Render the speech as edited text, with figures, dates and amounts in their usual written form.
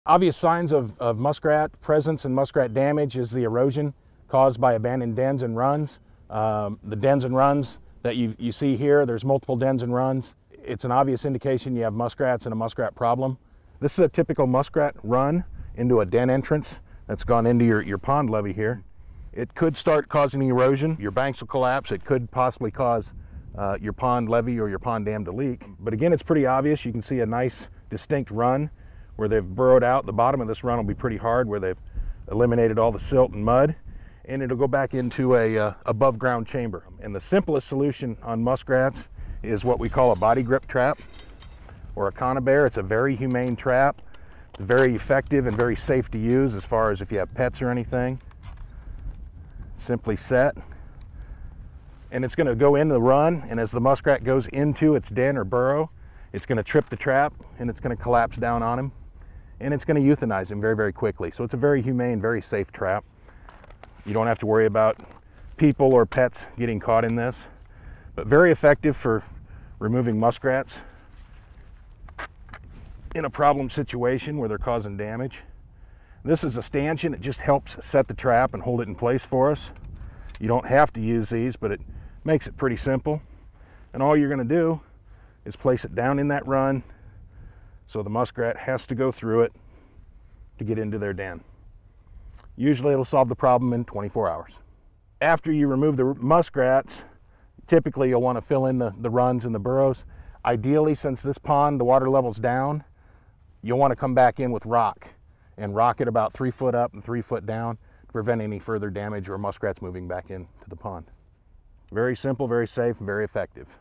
Obvious signs of muskrat presence and muskrat damage is the erosion caused by abandoned dens and runs. The dens and runs that you see here, there's multiple dens and runs. It's an obvious indication you have muskrats and a muskrat problem. This is a typical muskrat run into a den entrance that's gone into your pond levee here. It could start causing erosion. Your banks will collapse. It could possibly cause your pond levee or your pond dam to leak. But again, it's pretty obvious. You can see a nice distinct run where they've burrowed out. The bottom of this run will be pretty hard where they've eliminated all the silt and mud, and it'll go back into a above ground chamber. And the simplest solution on muskrats is what we call a body grip trap or a conibear. It's a very humane trap. It's very effective and very safe to use as far as if you have pets or anything. Simply set, and it's going to go in the run, and as the muskrat goes into its den or burrow, it's going to trip the trap and it's going to collapse down on him, and it's going to euthanize him very, very quickly. So it's a very humane, very safe trap. You don't have to worry about people or pets getting caught in this, but very effective for removing muskrats in a problem situation where they're causing damage. This is a stanchion. It just helps set the trap and hold it in place for us. You don't have to use these, but it makes it pretty simple. And all you're going to do is place it down in that run so the muskrat has to go through it to get into their den. Usually it'll solve the problem in 24 hours. After you remove the muskrats, typically you'll want to fill in the runs and the burrows. Ideally, since this pond, the water level's down, you'll want to come back in with rock and rock it about 3 foot up and 3 foot down to prevent any further damage or muskrats moving back into the pond. Very simple, very safe, and very effective.